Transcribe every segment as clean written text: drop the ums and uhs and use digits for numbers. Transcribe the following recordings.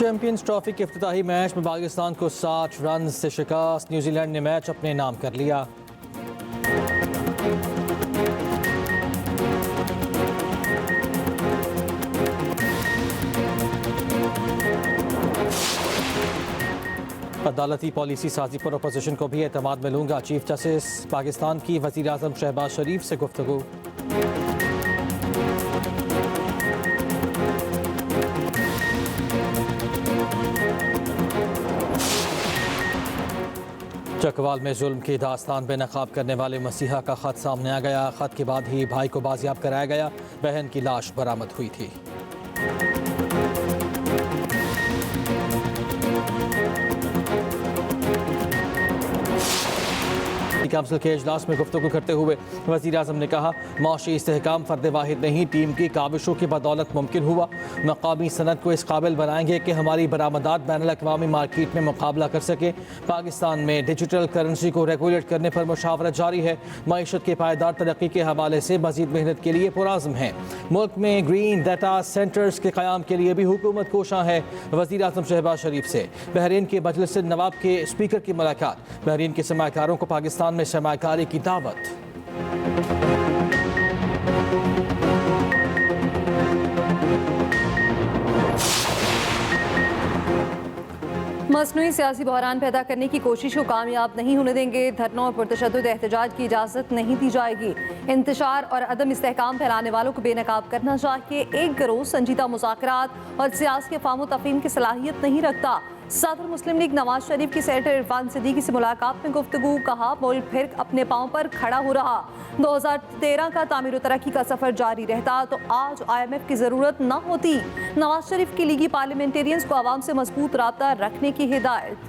Champions trophy के इफ्तिताही match में पाकिस्तान को 60 रन से शिकस्त। न्यूजीलैंड ने मैच अपने नाम कर लिया। अदालती पॉलिसी साजी पर अपोजिशन को भी एतमाद में लूंगा। चीफ जस्टिस पाकिस्तान की वज़ीर आज़म शहबाज शरीफ से गुफ्तगू। चकवाल में जुल्म की दास्तान बेनकाब करने वाले मसीहा का खत सामने आ गया। खत के बाद ही भाई को बाजियाब कराया गया। बहन की लाश बरामद हुई थी। काउंसिल के इजलास में गुफ्तगू करते हुए वज़ीर आज़म ने कहा, माशी इस्तेहकाम फ़र्द वाहिद नहीं, टीम की काविशों की बदौलत मुमकिन हुआ। मकामी सनत को इस काबिल बनाएंगे कि हमारी बरामदात बैनुल-अक़वामी मार्केट में मुकाबला कर सके। पाकिस्तान में डिजिटल करेंसी को रेगुलेट करने पर मुशावरत जारी है। मईशत के पायदार तरक्की के हवाले से मज़ीद मेहनत के लिए पुराज़्म है। मुल्क में ग्रीन डाटा सेंटर्स के क़याम के लिए भी हुकूमत कोशां है। वज़ीर आज़म शहबाज शरीफ से बहरीन के मजलिस नवाब के स्पीकर की मुलाकात। बहरीन के सरमाकारों को पाकिस्तान में सरमाकारी की दावत। मसनूई सियासी बहरान पैदा करने की कोशिश को कामयाब नहीं होने देंगे। धरनों और पुरतशद्दुद एहतजाज की इजाज़त नहीं दी जाएगी। इंतशार और अदम इस्तेहकाम फैलाने वालों को बेनकाब करना चाहिए। एक गिरोह संजीदा मुज़ाकरात और सियासी फ़हम तफ़हीम की सलाहियत नहीं रखता। सदर मुस्लिम लीग नवाज शरीफ की सेनेटर इरफान सिद्दीकी से मुलाकात में गुफ्तगू। कहा, मुल्क फिर अपने पाँव पर खड़ा हो रहा। 2013 का तामीर और तरक्की का सफ़र जारी रहता तो आज IMF की ज़रूरत न होती। नवाज शरीफ की लीगी पार्लियामेंटेरियंस को आवाम से मजबूत राब्ता रखने की हिदायत।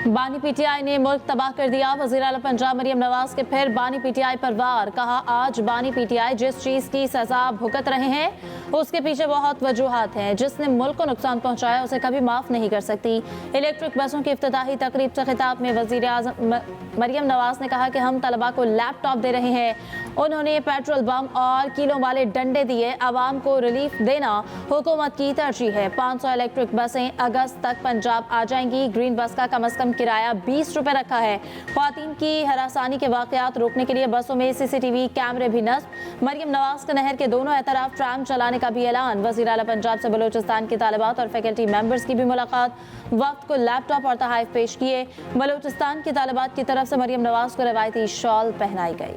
बानी PTI ने मुल्क तबाह कर दिया। वज़ीर आला पंजाब मरियम नवाज के फिर बानी PTI पर वार। कहा, आज बानी PTI जिस चीज़ की सजा भुगत रहे हैं उसके पीछे बहुत वजूहात हैं। जिसने मुल्क को नुकसान पहुंचाया उसे कभी माफ़ नहीं कर सकती। इलेक्ट्रिक बसों की इफ्तिताही तकरीब से खिताब में वज़ीर आज़म मरियम नवाज ने कहा कि हम तलबा को लैपटॉप दे रहे हैं। उन्होंने पेट्रोल बम और कीलों वाले डंडे दिए। आवाम को रिलीफ देना हुकूमत की तरजीह है। 500 इलेक्ट्रिक बसें अगस्त तक पंजाब आ जाएंगी। ग्रीन बस का कम अज़ कम किराया 20 रुपये रखा है। ख्वातीन की हरासानी के वाक़यात रोकने के लिए बसों में CCTV कैमरे भी नस्ब। मरियम नवाज का नहर के दोनों एतराफ ट्राम चलाने का भी ऐलान। वज़ीर आला पंजाब से बलोचिस्तान की तालिबात और फैकल्टी मेंबर्स की भी मुलाकात। वक्त को लैपटॉप और तहाइफ पेश किए। बलोचिस्तान की तालिबात की तरफ से मरियम नवाज को रवायती शॉल पहनाई गई।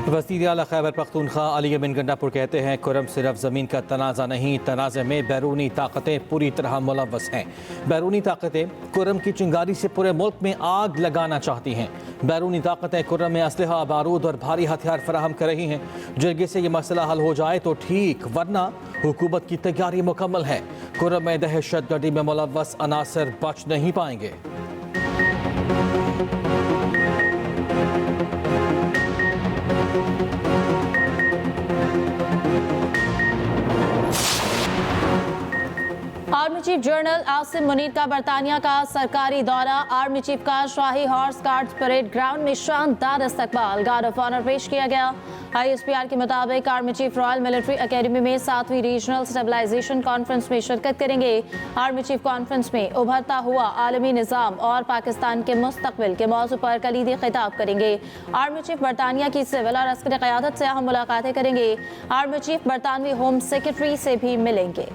वज़ीर आला खैबर पख्तूनख्वा अली अमीन गंडापुर कहते हैं, कुरम सिर्फ ज़मीन का तनाज़ा नहीं, तनाज़े में बैरूनी ताकतें पूरी तरह मुलव्वस हैं। बैरूनी ताकतें कुरम की चिंगारी से पूरे मुल्क में आग लगाना चाहती हैं। बैरूनी ताकतें कुरम में असलहा, बारूद और भारी हथियार फराहम कर रही हैं। जल्दी से ये मसला हल हो जाए तो ठीक, वरना हुकूमत की तैयारी मुकम्मल है। कुरम में दहशतगर्दी में मुलव्वस अनासर बच नहीं पाएंगे। Army chief general Asim Munir का बरतानिया का सरकारी दौरा। आर्मी चीफ का शाही हॉर्स गार्ड्स परेड ग्राउंड में शानदार इस्तकबाल। गार्ड ऑफ ऑनर पेश किया गया। ISPR के मुताबिक army chief royal military academy में 7वीं रीजनल स्टेबलाइजेशन कॉन्फ्रेंस में शिरकत करेंगे। आर्मी चीफ कॉन्फ्रेंस में उभरता हुआ आलमी निज़ाम और पाकिस्तान के मुस्तकबिल के मौजू पर कलीदी खिताब करेंगे। आर्मी चीफ बरतानिया की सिविल और अस्करी क़यादत से अहम मुलाकातें करेंगे। आर्मी चीफ बरतानवी होम सेक्रेटरी से भी मिलेंगे।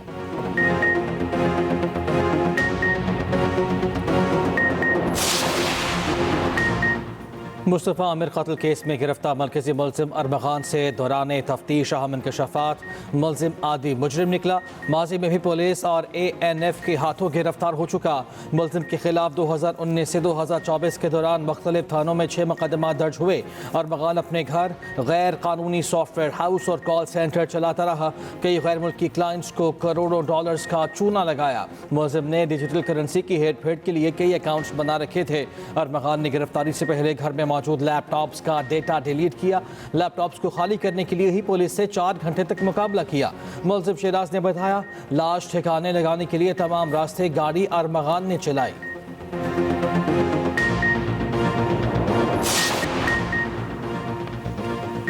मुस्तफ़ा आमिर कत्ल केस में गिरफ्तार मरकज़ी मुलज़िम अरमग़ान से दौरान तफ्तीश अहम इंकशाफात। मुलज़िम आदि मुजरिम निकला। माजी में भी पुलिस और ANF के हाथों गिरफ्तार हो चुका। मुलज़िम के खिलाफ 2019 से 2024 के दौरान मुख्तलिफ थानों में 6 मुकदमा दर्ज हुए। अरमग़ान अपने घर गैर कानूनी सॉफ्टवेयर हाउस और कॉल सेंटर चलाता रहा। कई गैर मुल्की क्लाइंट्स को करोड़ों डॉलर्स का चूना लगाया। मुलज़िम ने डिजिटल करेंसी की हेर फेर के लिए कई अकाउंट्स बना रखे थे। अरमग़ान ने गिरफ्तारी से पहले घर में मौजूद लैपटॉप्स का डेटा डिलीट किया। लैपटॉप्स को खाली करने के लिए ही पुलिस से 4 घंटे तक मुकाबला किया। मुलज़िम शहराज ने बताया, लाश ठिकाने लगाने के लिए तमाम रास्ते गाड़ी अरमग़ान ने चलाई।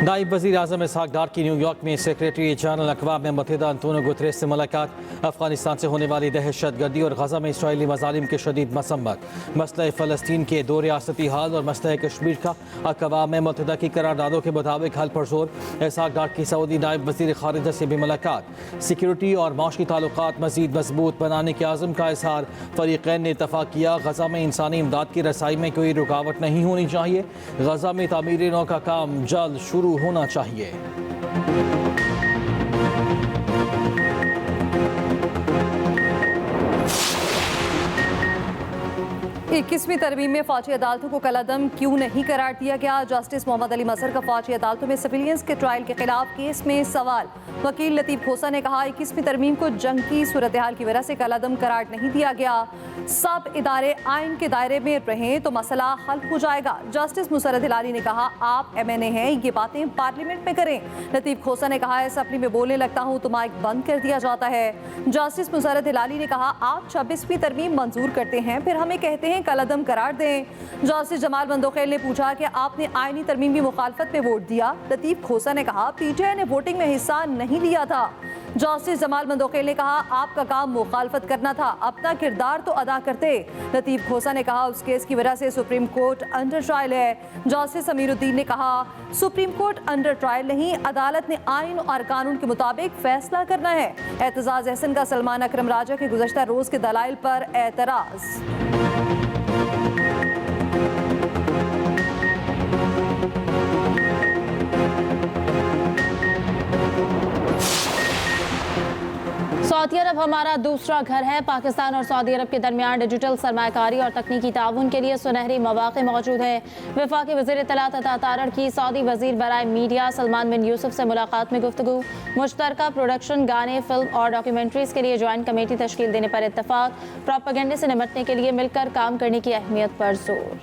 नायब वज़ीर आज़म इसहाक डार की न्यूयॉर्क में सेक्रेटरी जनरल अक़वाम मुत्तहिदा अंतोनियो गुतरेस से मुलाकात। अफगानिस्तान से होने वाली दहशत गर्दी और गजा में इसराइली मज़ालिम की शदीद मसम्मत। मसला फ़लस्तीन के दो रियासती हाल और मसला कश्मीर का अक़वाम मुत्तहिदा की करारदादों के मुताबिक हल पर जोर। इसहाक डार की सऊदी नायब वज़ीर ख़ारिजा से भी मुलाकात। सिक्योरिटी और माशी ताल्लुकात मज़ीद मजबूत बनाने के आज़म का इज़हार। फ़रीक़ैन ने इत्तफ़ाक़ किया गजा में इंसानी इमदाद की रसाई में कोई रुकावट नहीं होनी चाहिए। गजा में तामीर नौ का काम जल्द शुरू होना चाहिए। 21वीं तरमीम में फौजी अदालतों को कलअदम क्यों नहीं करार दिया गया? जस्टिस मोहम्मद अली मजहर का फौजी अदालतों में सिविलियंस के ट्रायल के खिलाफ केस में सवाल। वकील लतीफ़ खोसा ने कहा 21वीं तरमीम को जंग की सूरत हाल की वजह से कलअदम करार नहीं दिया गया। सब इदारे आइन के दायरे में रहें तो मसला हल हो जाएगा। जस्टिस मुसरत हिलाली ने कहा आप MNA हैं, ये बातें पार्लियामेंट में करें। लतीफ़ खोसा ने कहा असम्बली में बोलने लगता हूँ तो माइक बंद कर दिया जाता है। जस्टिस मुसरत हिलाली ने कहा आप 26वीं तरमीम मंजूर करते हैं फिर हमें कहते हैं कलअदम करार दें। जस्टिस जमाल बंदोखेल ने पूछा कि आपने आईनी तरमीम की मुखालफत में वोट दिया। लतीफ़ खोसा ने कहा PTI ने वोटिंग में हिस्सा नहीं लिया था। जस्टिस जमाल बंदोखेल ने कहा आपका काम मुखालफत करना था, अपना किरदार तो अदा करते। लतीफ़ खोसा ने कहा उस केस की वजह से सुप्रीम कोर्ट अंडर ट्रायल है। जस्टिस समीरुद्दीन ने कहा सुप्रीम कोर्ट अंडर ट्रायल नहीं, अदालत ने आइन और कानून के मुताबिक फैसला करना है। एतजाज़ एहसन का सलमान अकरम राजा के गुज़श्ता रोज के दलाइल पर एतराज़। सऊदी अरब हमारा दूसरा घर है। पाकिस्तान और सऊदी अरब के दरमियान डिजिटल सरमायाकारी और तकनीकी ताउन के लिए सुनहरी मौक़े मौजूद है। वफाकी वज़ीर इत्तलात अता तारड़ की सऊदी वज़ीर बराए मीडिया सलमान बिन यूसुफ से मुलाकात में गुफ्तगू। मुश्तरका प्रोडक्शन, गाने, फिल्म और डॉक्यूमेंट्रीज़ के लिए ज्वाइंट कमेटी तश्कील देने पर इत्तफाक। प्रोपेगेंडे से निपटने के लिए मिलकर काम करने की अहमियत पर जोर।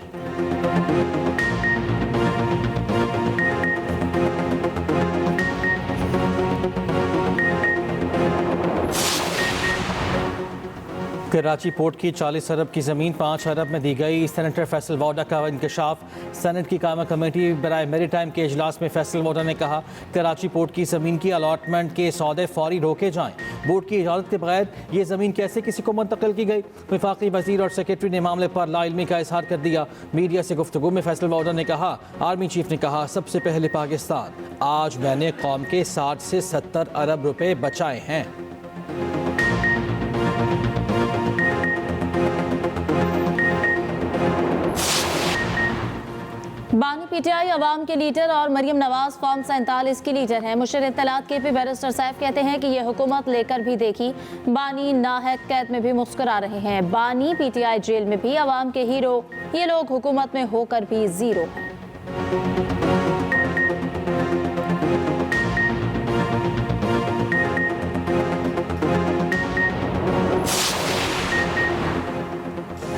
कराची पोर्ट की 40 अरब की ज़मीन 5 अरब में दी गई। सेनेटर फैसल वाडा का इंकशाफ। सेनेट की कायमा कमेटी बराए मेरीटाइम के इजलास में फैसल वाडा ने कहा कराची पोर्ट की ज़मीन की अलॉटमेंट के सौदे फौरी रोके जाएं। बोर्ड की इजाज़त के बगैर ये ज़मीन कैसे किसी को मुंतकिल की गई? वफाकी वज़ीर और सेक्रेटरी ने मामले पर लाइलमी का इजहार कर दिया। मीडिया से गुफ्तगू में फैसल वाडा ने कहा आर्मी चीफ ने कहा सबसे पहले पाकिस्तान। आज मैंने कौम के 60 से 70 अरब रुपए बचाए हैं। बानी PTI अवाम के लीडर और मरियम नवाज फॉर्म 47 की लीडर हैं। मुशीर इत्तलात KP बैरिस्टर सैफ कहते हैं कि ये हुकूमत लेकर भी देखी। बानी नाहक कैद में भी मुस्कुरा रहे हैं। बानी PTI जेल में भी अवाम के हीरो। ये लोग हुकूमत में होकर भी जीरो हैं।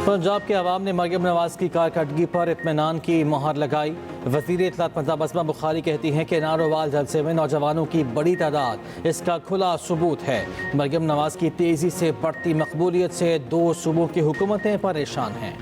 पंजाब के अवाम ने मरियम नवाज की कारकर्दगी पर इत्मीनान की मोहर लगाई। वज़ीर इत्तलात पंजाब अस्मा बुखारी कहती हैं कि नारोवाल जलसे में नौजवानों की बड़ी तादाद इसका खुला सबूत है। मरियम नवाज की तेज़ी से बढ़ती मकबूलियत से 2 सूबों की हुकूमतें परेशान हैं।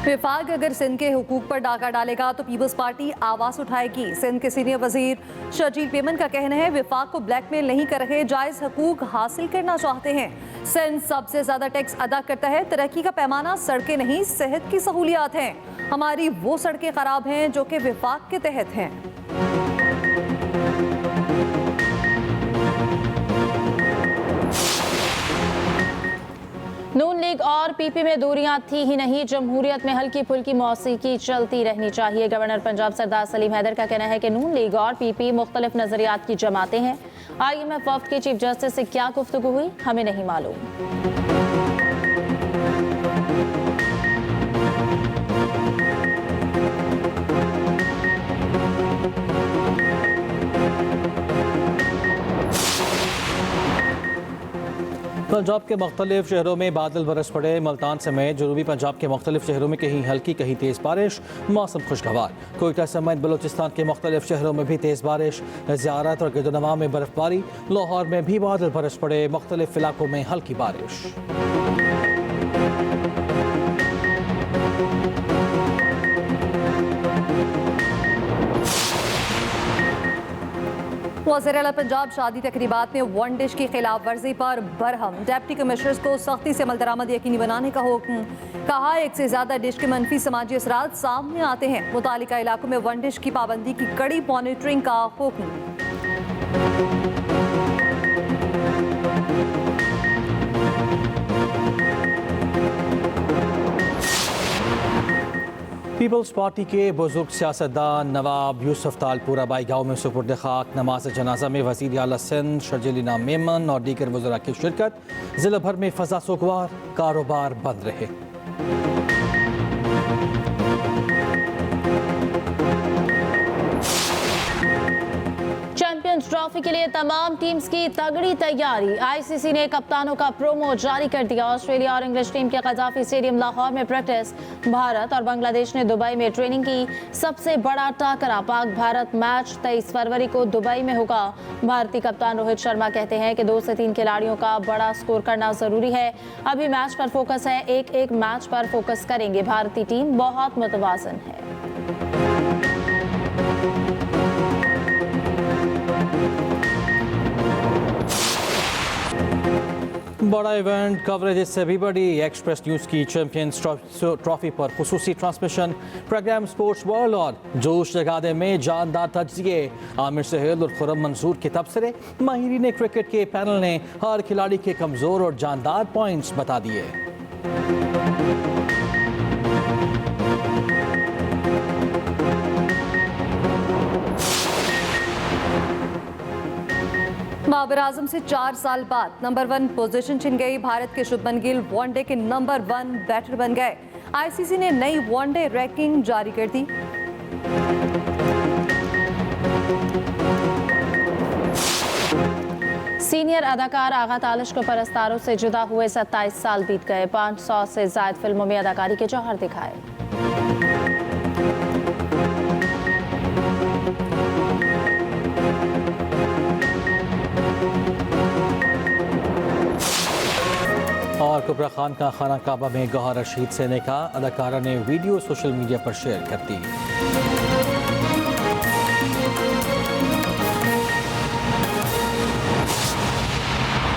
विफाक अगर सिंध के हुकूक पर डाका डालेगा तो पीपल्स पार्टी आवाज़ उठाएगी। सिंध के सीनियर वजीर शर्जील पेमन का कहना है विफाक को ब्लैकमेल नहीं कर रहे, जायज़ हकूक हासिल करना चाहते हैं। सिंध सबसे ज़्यादा टैक्स अदा करता है। तरक्की का पैमाना सड़कें नहीं सेहत की सहूलियात हैं। हमारी वो सड़कें ख़राब हैं जो कि विफाक के तहत हैं। नून लीग और PP में दूरियां थी ही नहीं, जमहूरियत में हल्की फुल्की मौसीकी चलती रहनी चाहिए। गवर्नर पंजाब सरदार सलीम हैदर का कहना है कि नून लीग और PP मुख्तलिफ नजरियात की जमातें हैं। IMF वफ्द के चीफ जस्टिस से क्या गुफ्तगू हुई हमें नहीं मालूम। पंजाब के मुख्तलिफ शहरों में बादल बरस पड़े। मुल्तान समेत जनूबी पंजाब के मुख्तलिफ शहरों में कहीं हल्की कहीं तेज़ बारिश, मौसम खुशगवार। कोयटा समेत बलोचिस्तान के मुख्तलिफ शहरों में भी तेज़ बारिश, ज़ियारत और गिरदोनवा में बर्फबारी। लाहौर में भी बादल बरस पड़े, मुख्तलिफ इलाकों में हल्की बारिश। वज़ीर आला पंजाब शादी तकरीबात में वन डिश की खिलाफ वर्जी पर बरहम। डिप्टी कमिश्नर्स को सख्ती से अमल दरामद यकीनी बनाने का हुक्म। कहा, एक से ज़्यादा डिश के मनफी समाजी असरात सामने आते हैं। मुतालिका इलाकों में वन डिश की पाबंदी की कड़ी मॉनिटरिंग का हुक्म। पीपल्स पार्टी के बुजुर्ग सियासतदान नवाब यूसुफ तालपुरा बाई गाँव में सुपुर्द खाक। नमाज जनाजा में वज़ीर आला सिंध शर्जीलिना मेमन और दीगर वज़रा की शिरकत। ज़िला भर में फ़ज़ा सोगवार, कारोबार बंद रहे। चैंपियंस ट्रॉफी के लिए तमाम टीम्स की तगड़ी तैयारी। आईसीसी ने कप्तानों का प्रोमो जारी कर दिया। ऑस्ट्रेलिया और इंग्लिश टीम के कजाफी स्टेडियम लाहौर में प्रैक्टिस। भारत और बांग्लादेश ने दुबई में ट्रेनिंग की। सबसे बड़ा टाकरा पाक भारत मैच 23 फरवरी को दुबई में होगा। भारतीय कप्तान रोहित शर्मा कहते हैं कि 2 से 3 खिलाड़ियों का बड़ा स्कोर करना जरूरी है। अभी मैच पर फोकस है, एक मैच पर फोकस करेंगे। भारतीय टीम बहुत मुतवाज़िन है। बड़ा इवेंट कवरेज इससे भी बड़ी। एक्सप्रेस न्यूज़ की चैंपियंस ट्रॉफी पर खुसूसी ट्रांसमिशन। प्रोग्राम स्पोर्ट्स वर्ल्ड और जोश जगाने में जानदार तज्जिए। आमिर सहेल और खुरम मंसूर के तबसरे। माहिरीन क्रिकेट के पैनल ने हर खिलाड़ी के कमज़ोर और जानदार पॉइंट्स बता दिए। बाबर आजम से 4 साल बाद नंबर 1 पोजीशन छिन गई। भारत के शुभमन गिल वनडे के नंबर 1 बैटर बन गए। आईसीसी ने नई वनडे रैंकिंग जारी कर दी। सीनियर अदाकार आगा तालिश को परस्तारों से जुदा हुए 27 साल बीत गए। 500 से ज्यादा फिल्मों में अदाकारी के जौहर दिखाए। और कुबरा खान का खाना काबा में गौहर रशीद से निकाह। अदाकारा ने वीडियो सोशल मीडिया पर शेयर कर दी।